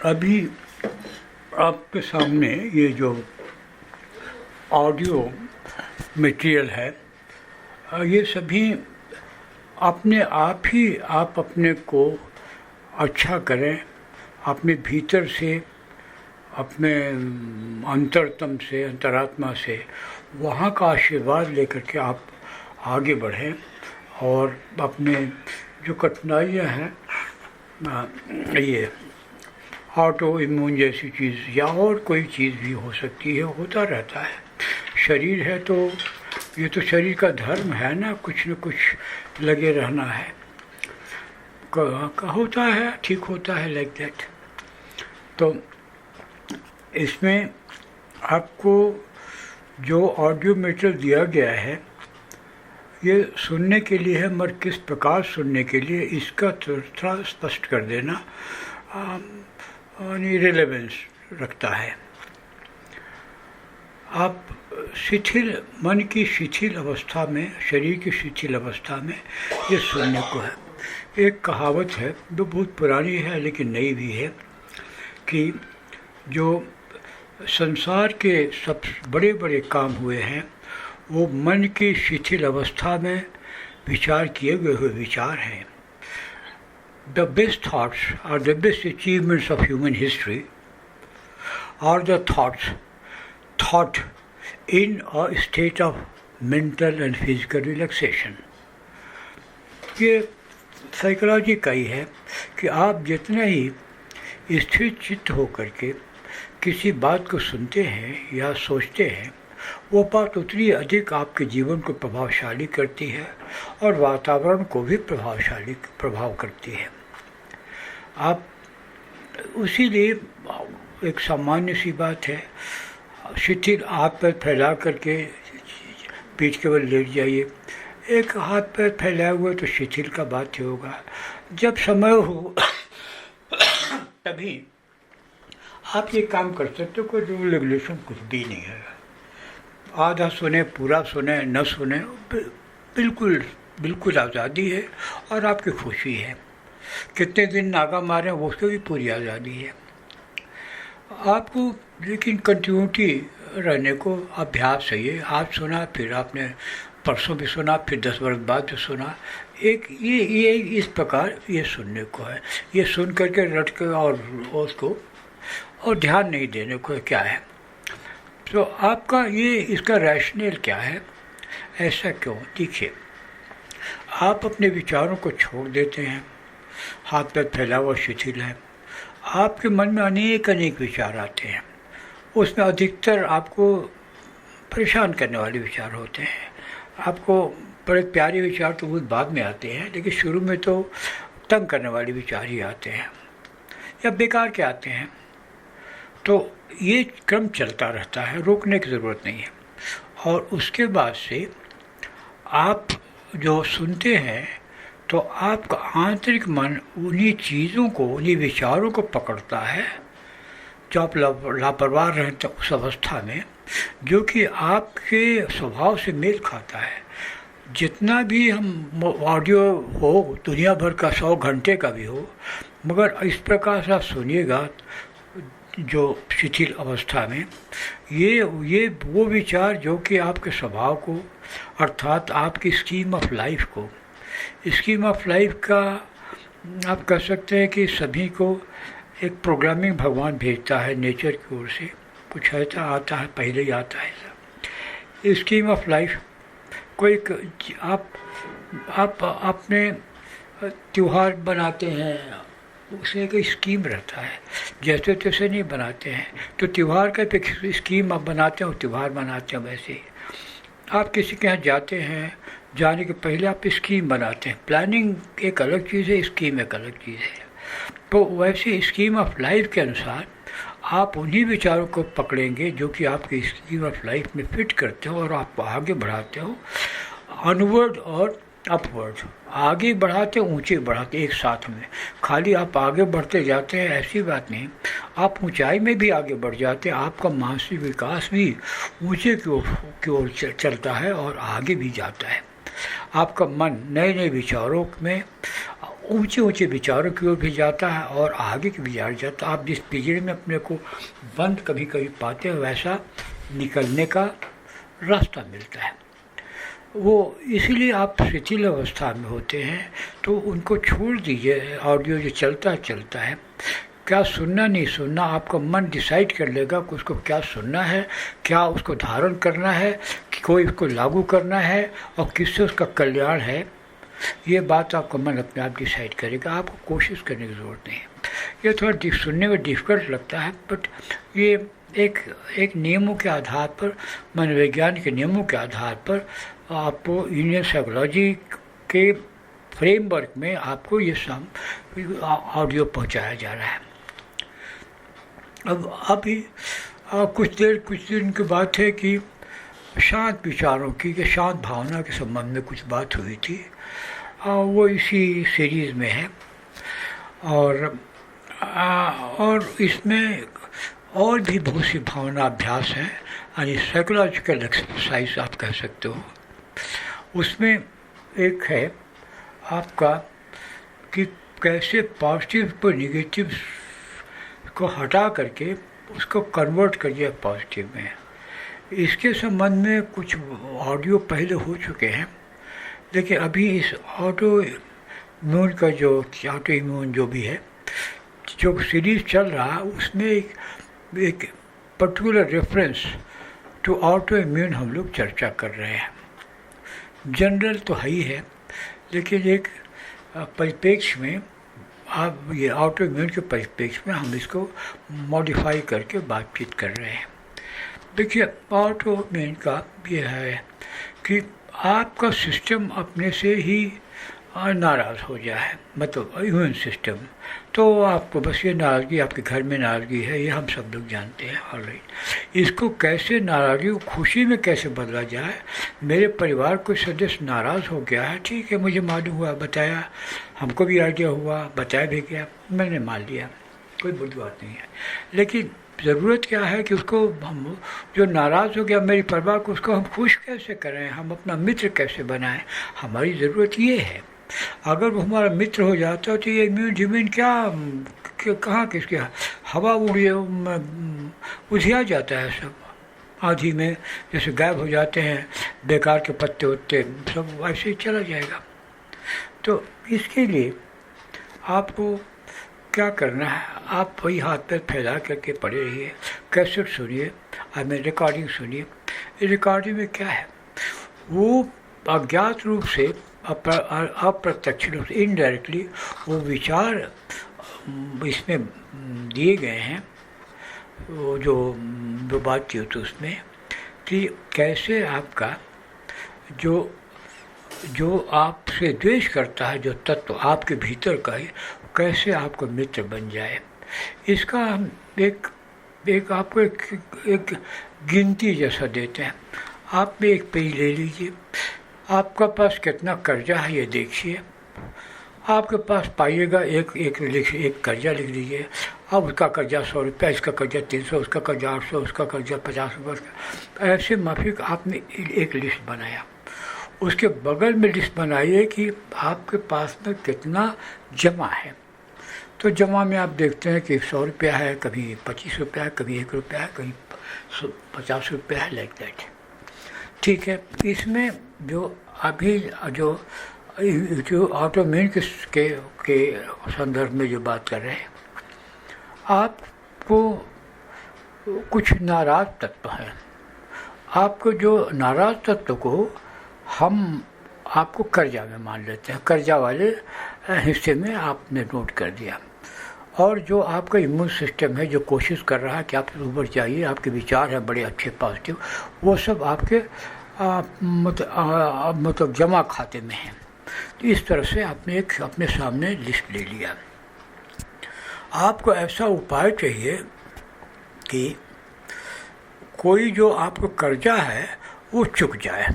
अभी आपके सामने ये जो ऑडियो मटेरियल है, ये सभी अपने आप ही आप अपने को अच्छा करें, अपने भीतर से, अपने अंतरतम से, अंतरात्मा से वहाँ का आशीर्वाद लेकर के आप आगे बढ़ें और अपने जो कठिनाइयाँ हैं, ये ऑटो इम्यून जैसी चीज़ या और कोई चीज़ भी हो सकती है, होता रहता है। शरीर है तो ये तो शरीर का धर्म है ना, कुछ न कुछ लगे रहना है, होता है, ठीक होता है, लाइक दैट। तो इसमें आपको जो ऑडियो मटेरियल दिया गया है ये सुनने के लिए है, मगर किस प्रकार सुनने के लिए इसका थोड़ा स्पष्ट कर देना रिलेवेंस रखता है। आप शिथिल मन की शिथिल अवस्था में, शरीर की शिथिल अवस्था में ये सुनने को है। एक कहावत है जो बहुत पुरानी है लेकिन नई भी है कि जो संसार के सब बड़े बड़े काम हुए हैं वो मन की शिथिल अवस्था में विचार किए गए हुए विचार हैं। The best thoughts or the best achievements of human history are the thoughts thought in a state of mental and physical relaxation। ये साइकोलॉजी का ही है कि आप जितने ही स्थिर चित्त होकर के किसी बात को सुनते हैं या सोचते हैं, वो बात उतनी अधिक आपके जीवन को प्रभावशाली करती है और वातावरण को भी प्रभाव करती है। आप इसीलिए एक सामान्य सी बात है, शिथिल हाथ पैर फैला करके पीठ के बल लेट जाइए। एक हाथ पैर फैलाए हुए तो शिथिल का बात ही होगा। जब समय हो तभी आप ये काम कर सकते हो, कोई रूल रेगुलेशन कुछ भी नहीं है। आधा सुने, पूरा सुने, न सुने, बिल्कुल आज़ादी है और आपकी खुशी है। कितने दिन नागा मारें वो उसकी भी पूरी आज़ादी है आपको, लेकिन कंटिन्यूटी रहने को अभ्यास चाहिए। आज सुना, फिर आपने परसों भी सुना, फिर 10 वर्ष बाद भी सुना। एक ये इस प्रकार ये सुनने को है। ये सुन करके रट के और उसको और ध्यान नहीं देने को क्या है। तो आपका ये इसका रैशनल क्या है, ऐसा क्यों? देखिए, आप अपने विचारों को छोड़ देते हैं, हाथ पैर फैला हुआ शिथिल है, आपके मन में अनेक विचार आते हैं। उसमें अधिकतर आपको परेशान करने वाले विचार होते हैं। आपको बड़े प्यारे विचार तो बहुत बाद में आते हैं, लेकिन शुरू में तो तंग करने वाले विचार ही आते हैं या बेकार के आते हैं। तो ये क्रम चलता रहता है, रोकने की ज़रूरत नहीं है। और उसके बाद से आप जो सुनते हैं तो आपका आंतरिक मन उन्हीं चीज़ों को, उन्हीं विचारों को पकड़ता है जो आप लापरवाह रहते उस अवस्था में, जो कि आपके स्वभाव से मेल खाता है। जितना भी हम ऑडियो हो, दुनिया भर का 100 घंटे का भी हो, मगर इस प्रकार से आप सुनिएगा जो शिथिल अवस्था में, ये वो विचार जो कि आपके स्वभाव को, अर्थात आपकी स्कीम ऑफ लाइफ को, स्कीम ऑफ लाइफ का आप कह सकते हैं कि सभी को एक प्रोग्रामिंग भगवान भेजता है नेचर की ओर से। कुछ ऐसा आता है, पहले ही आता है स्कीम ऑफ लाइफ। कोई आप अपने त्यौहार बनाते हैं, उसे एक स्कीम रहता है, जैसे तैसे नहीं बनाते हैं। तो त्यौहार का एक स्कीम आप बनाते हो, त्यौहार मनाते हैं। वैसे ही आप किसी के यहाँ जाते हैं, जाने के पहले आप स्कीम बनाते हैं। प्लानिंग एक अलग चीज़ है, स्कीम एक अलग चीज़ है। तो वैसे स्कीम ऑफ लाइफ के अनुसार आप उन्हीं विचारों को पकड़ेंगे जो कि आपकी स्कीम ऑफ लाइफ में फिट करते हो और आपको आगे बढ़ाते हो, अनवर्ड और अपवर्ड। आगे बढ़ाते, ऊंचे बढ़ाते, एक साथ में। खाली आप आगे बढ़ते जाते हैं ऐसी बात नहीं, आप ऊंचाई में भी आगे बढ़ जाते हैं। आपका मानसिक विकास भी ऊंचे की ओर चलता है और आगे भी जाता है। आपका मन नए नए विचारों में ऊंचे ऊंचे विचारों की ओर भी जाता है और आगे की विचार जाता है। आप जिस पिंजरे में अपने को बंद कभी कभी पाते हैं, वैसा निकलने का रास्ता मिलता है। वो इसीलिए आप शिथिल अवस्था में होते हैं, तो उनको छोड़ दीजिए। ऑडियो जो चलता है, क्या सुनना नहीं सुनना आपका मन डिसाइड कर लेगा कि उसको क्या सुनना है, क्या उसको धारण करना है, कि कोई उसको लागू करना है और किससे उसका कल्याण है। ये बात आपका मन अपने आप डिसाइड करेगा, आपको कोशिश करने की ज़रूरत नहीं है। ये थोड़ा सुनने में डिफ़िकल्ट लगता है, बट ये एक नियमों के आधार पर, मनोविज्ञान के नियमों के आधार पर आपको इंडियन साइकोलॉजी के फ्रेमवर्क में आपको ये सब ऑडियो पहुंचाया जा रहा है। अब अभी कुछ दिन की बात है कि शांत विचारों की, कि शांत भावना के संबंध में कुछ बात हुई थी, वो इसी सीरीज़ में है। और इसमें और भी बहुत सी भावना अभ्यास हैं, यानी साइकोलॉजिकल एक्सरसाइज आप कह सकते हो। उसमें एक है आपका कि कैसे पॉजिटिव पर निगेटिव को हटा करके उसको कन्वर्ट करिए पॉजिटिव में। इसके संबंध में कुछ ऑडियो पहले हो चुके हैं, लेकिन अभी इस ऑटो इम्यून का जो ऑटो इम्यून जो भी है, जो सीरीज चल रहा है, उसमें एक particular reference to autoimmune हम लोग चर्चा कर रहे हैं। जनरल तो है ही है, लेकिन एक परिप्रेक्ष्य में आप ये ऑटो इम्यून के परिप्रेक्ष्य में हम इसको मॉडिफाई करके बातचीत कर रहे हैं। देखिए, ऑटो इम्यून का ये है कि आपका सिस्टम अपने से ही नाराज़ हो जाए, मतलब इम्यून सिस्टम, तो आपको बस ये नाराज़गी, आपके घर में नाराज़गी है, ये हम सब लोग जानते हैं। ऑलराइट, इसको कैसे नाराज़गी को खुशी में कैसे बदला जाए। मेरे परिवार कोई सदस्य नाराज़ हो गया है, ठीक है, मुझे मालूम हुआ, बताया, हमको भी आइडिया हुआ, बताया भी गया, मैंने मान लिया, कोई बुरी बात नहीं है। लेकिन ज़रूरत क्या है कि उसको हम, जो नाराज़ हो गया मेरे परिवार को, उसको हम खुश कैसे करें, हम अपना मित्र कैसे बनाएं। हमारी ज़रूरत ये है। अगर वो हमारा मित्र हो जाता है तो ये इम्यून कहाँ किसके हवा उड़े उधिया जाता है सब, आधी में जैसे गायब हो जाते हैं, बेकार के पत्ते उत्ते सब ऐसे ही चला जाएगा। तो इसके लिए आपको क्या करना है, आप वही हाथ पैर फैला करके पड़े रहिए, कैसेट सुनिए, हमें रिकॉर्डिंग सुनिए। रिकॉर्डिंग में क्या है, वो अज्ञात रूप से, अप्रत्यक्ष रूप से, इनडायरेक्टली वो विचार इसमें दिए गए हैं, वो जो बातचीत थी उसमें, कि कैसे आपका जो आपसे द्वेष करता है, जो तत्व आपके भीतर का है, कैसे आपको मित्र बन जाए। इसका हम एक आपको एक गिनती जैसा देते हैं। आप भी एक पेज ले लीजिए, आपका पास कितना कर्जा है ये देखिए। आपके पास पाइएगा एक कर्जा लिख लीजिए। अब उसका कर्जा 100 रुपया, इसका कर्जा 300, उसका कर्जा 800, उसका कर्जा 50 रुपये। ऐसे माफिक आपने एक लिस्ट बनाया, उसके बगल में लिस्ट बनाइए कि आपके पास में कितना जमा है। तो जमा में आप देखते हैं कि 100 रुपया है, कभी 25 रुपया है, कभी 1 रुपया है, कभी 50 रुपया है, लाइक दैट। ठीक है, इसमें जो अभी जो ऑटोमेन के संदर्भ में जो बात कर रहे हैं, आपको कुछ नाराज तत्व हैं। आपको जो नाराज तत्व को हम आपको कर्जा में मान लेते हैं, कर्जा वाले हिस्से में आपने नोट कर दिया। और जो आपका इम्यून सिस्टम है, जो कोशिश कर रहा है कि आप उभर जाइए, आपके विचार हैं बड़े अच्छे पॉजिटिव, वो सब आपके मतलब जमा खाते में हैं। तो इस तरह से आपने एक अपने सामने लिस्ट ले लिया। आपको ऐसा उपाय चाहिए कि कोई जो आपको कर्जा है वो चुक जाए।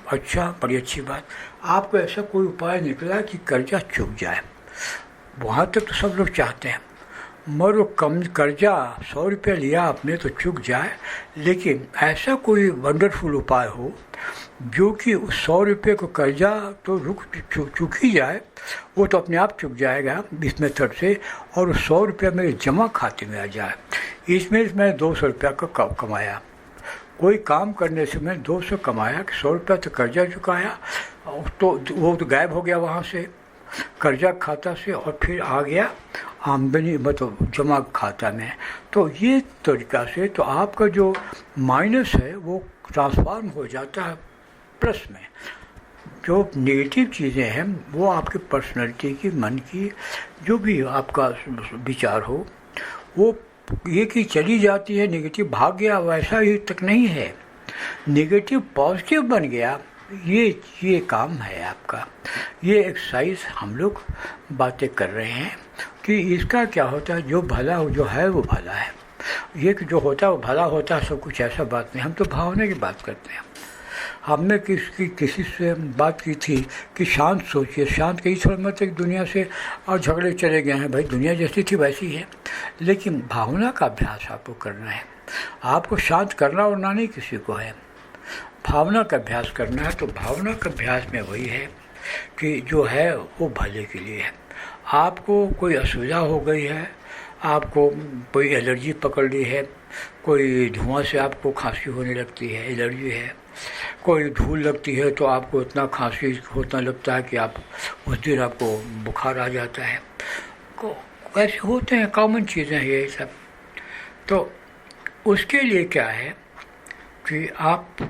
अच्छा, बड़ी अच्छी बात, आपको ऐसा कोई उपाय निकला कि कर्जा चुक जाए। वहाँ तक तो सब लोग चाहते हैं, मगर वो कम कर्जा 100 रुपया लिया आपने तो चुक जाए। लेकिन ऐसा कोई वंडरफुल उपाय हो जो कि उस 100 रुपये को कर्जा तो चुक ही जाए, वो तो अपने आप चुक जाएगा इस मेथड से, और 100 रुपया मेरे जमा खाते में आ जाए। इसमें मैंने 200 रुपया का कमाया। कोई काम करने से मैं 200 कमाया कि 100 रुपया तो कर्जा चुकाया, तो वो तो गायब हो गया वहाँ से कर्जा खाता से, और फिर आ गया आमदनी मतलब जमा खाता में। तो ये तरीका से तो आपका जो माइनस है वो ट्रांसफॉर्म हो जाता है प्लस में। जो नेगेटिव चीज़ें हैं वो आपकी पर्सनैलिटी की, मन की, जो भी आपका विचार हो, वो ये कि चली जाती है, नेगेटिव भाग गया वैसा ही तक नहीं है, नेगेटिव पॉजिटिव बन गया। ये काम है आपका। ये एक्सरसाइज हम लोग बातें कर रहे हैं कि इसका क्या होता है, जो भला जो है वो भला है। ये कि जो होता है वो भला होता है, सब कुछ ऐसा बात नहीं। हम तो भावना की बात करते हैं। हमने किसी से बात की थी कि शांत सोचिए, शांत कहीं थोड़ा मत एक दुनिया से और झगड़े चले गए हैं, भाई दुनिया जैसी थी वैसी है, लेकिन भावना का अभ्यास आपको करना है। आपको शांत करना और ना नहीं किसी को है, भावना का अभ्यास करना है। तो भावना का अभ्यास में वही है कि जो है वो भले के लिए है। आपको कोई असुविधा हो गई है, आपको कोई एलर्जी पकड़ ली है, कोई धुआं से आपको खांसी होने लगती है, एलर्जी है, कोई धूल लगती है तो आपको इतना खांसी होता लगता है कि आप उस दिन आपको बुखार आ जाता है। ऐसे होते हैं, कॉमन चीज़ें हैं ये सब। तो उसके लिए क्या है कि आप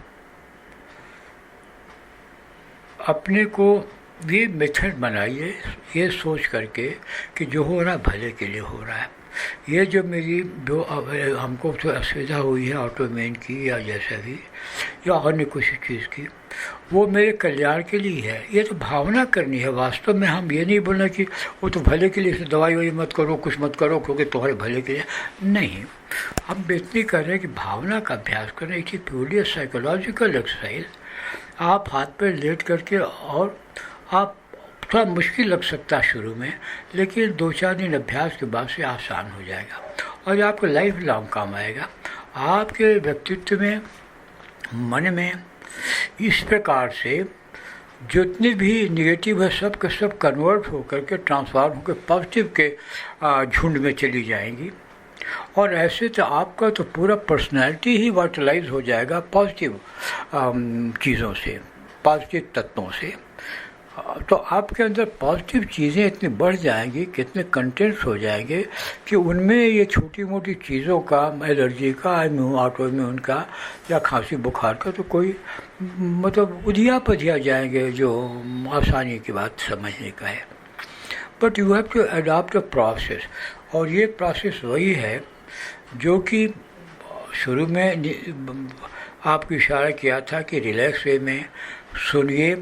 अपने को ये मेथड बनाइए, ये सोच करके कि जो हो रहा है भले के लिए हो रहा है। ये जो मेरी जो हमको तो असुविधा हुई है ऑटोमेन की या जैसा भी या अन्य किसी चीज़ की, वो मेरे कल्याण के लिए है। ये तो भावना करनी है। वास्तव में हम ये नहीं बोलना कि वो तो भले के लिए, से दवाई वही मत करो, कुछ मत करो क्योंकि तुम्हारे भले के लिए नहीं। हम बेहतरी कर रहे हैं कि भावना का अभ्यास करें। It is purely psychological exercise. आप हाथ पर लेट करके, और आप थोड़ा मुश्किल लग सकता है शुरू में, लेकिन 2-4 दिन अभ्यास के बाद से आसान हो जाएगा और ये आपको लाइफ लॉन्ग काम आएगा। आपके व्यक्तित्व में, मन में इस प्रकार से जितने भी निगेटिव है सब के सब कन्वर्ट होकर के, ट्रांसफॉर्म होकर पॉजिटिव के झुंड में चली जाएंगी। और ऐसे तो आपका तो पूरा पर्सनैलिटी ही वाइटलाइज हो जाएगा पॉजिटिव चीज़ों से, पॉजिटिव तत्वों से। तो आपके अंदर पॉजिटिव चीज़ें इतनी बढ़ जाएंगी, कितने कंटेंट्स हो जाएंगे कि उनमें ये छोटी मोटी चीज़ों का, एलर्जी का, ऑटोइम्यून का या खांसी बुखार का तो कोई मतलब उधिया पधिया जाएंगे, जो आसानी की बात समझने का है। But you have to adopt a process, और ये प्रोसेस वही है जो कि शुरू में आपको इशारा किया था कि रिलैक्स वे में सुनिए।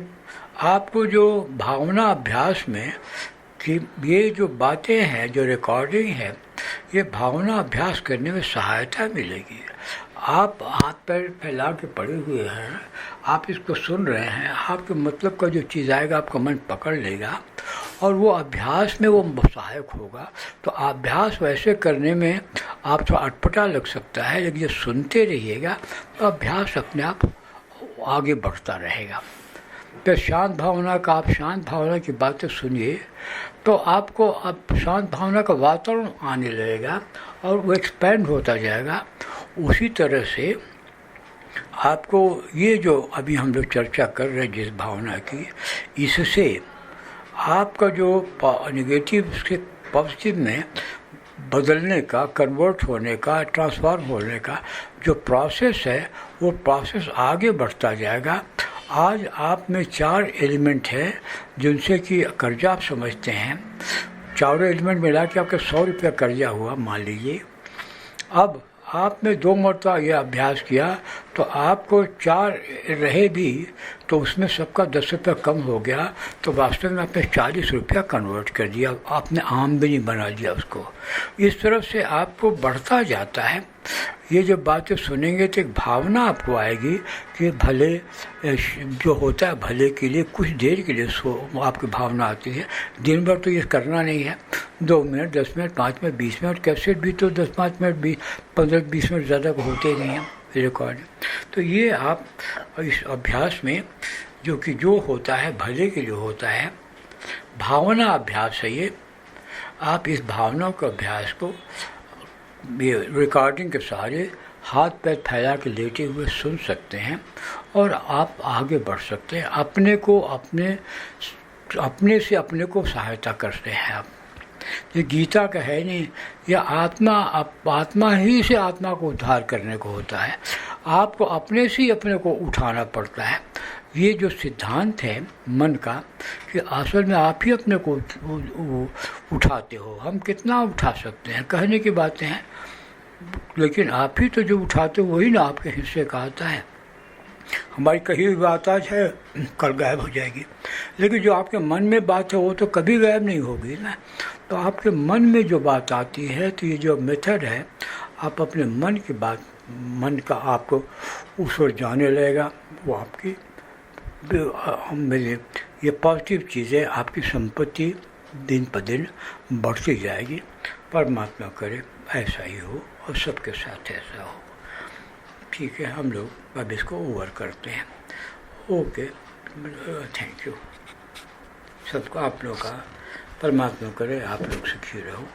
आपको जो भावना अभ्यास में कि ये जो बातें हैं, जो रिकॉर्डिंग है, ये भावना अभ्यास करने में सहायता मिलेगी। आप हाथ पैर फैला के पड़े हुए हैं, आप इसको सुन रहे हैं, आपके मतलब का जो चीज़ आएगा आपका मन पकड़ लेगा और वो अभ्यास में वो सहायक होगा। तो अभ्यास वैसे करने में आप थोड़ा अटपटा लग सकता है, लेकिन जब सुनते रहिएगा तो अभ्यास अपने आप आगे बढ़ता रहेगा। तो शांत भावना का, आप शांत भावना की बातें सुनिए तो आपको अब शांत भावना का वातावरण आने लगेगा और वो एक्सपेंड होता जाएगा। उसी तरह से आपको ये जो अभी हम लोग चर्चा कर रहे हैं जिस भावना की, इससे आपका जो नेगेटिव से पॉजिटिव में बदलने का, कन्वर्ट होने का, ट्रांसफॉर्म होने का जो प्रोसेस है, वो प्रोसेस आगे बढ़ता जाएगा। आज आप में 4 एलिमेंट हैं जिनसे कि कर्जा आप समझते हैं। चारों एलिमेंट मिला के आपका 100 रुपया कर्जा हुआ मान लीजिए। अब आपने 2 मरतबा यह अभ्यास किया तो आपको 4 रहे भी तो उसमें सबका 10 रुपया कम हो गया, तो वास्तव में आपने 40 रुपया कन्वर्ट कर दिया, आपने आमदनी बना दिया उसको। इस तरफ से आपको बढ़ता जाता है। ये जब बातें सुनेंगे तो एक भावना आपको आएगी कि भले जो होता है भले के लिए, कुछ देर के लिए आपकी भावना आती है। दिन भर तो ये करना नहीं है, 2 minute, 10 minute, 5 minute, 20 minute, cassette भी तो 10-5 मिनट, 15-20 मिनट ज़्यादा होते नहीं हैं, रिकॉर्डिंग। तो ये आप इस अभ्यास में जो होता है भले के लिए होता है, भावना अभ्यास है ये। आप इस भावना के अभ्यास को ये रिकॉर्डिंग के सहारे हाथ पैर फैला के लेटे हुए सुन सकते हैं और आप आगे बढ़ सकते हैं। अपने से अपने को सहायता करते हैं आप। ये गीता का है नहीं, यह आत्मा ही से आत्मा को उद्धार करने को होता है। आपको अपने से ही अपने को उठाना पड़ता है। ये जो सिद्धांत है मन का कि असल में आप ही अपने को उठाते हो। हम कितना उठा सकते हैं, कहने की बातें हैं, लेकिन आप ही तो जो उठाते हो वही ना आपके हिस्से का आता है। हमारी कही हुई बात आज है, कल गायब हो जाएगी, लेकिन जो आपके मन में बात है वो तो कभी गायब नहीं होगी ना। तो आपके मन में जो बात आती है, तो ये जो मेथड है, आप अपने मन का आपको उस ओर जाने लगेगा। वो आपकी ये पॉजिटिव चीज़ें, आपकी संपत्ति दिन पर दिन बढ़ती जाएगी। परमात्मा करे ऐसा ही हो और सबके साथ ऐसा हो। ठीक है, हम लोग अब इसको ओवर करते हैं। ओके, थैंक यू सबको। आप लोग का परमात्मा करे आप लोग सुखी रहो।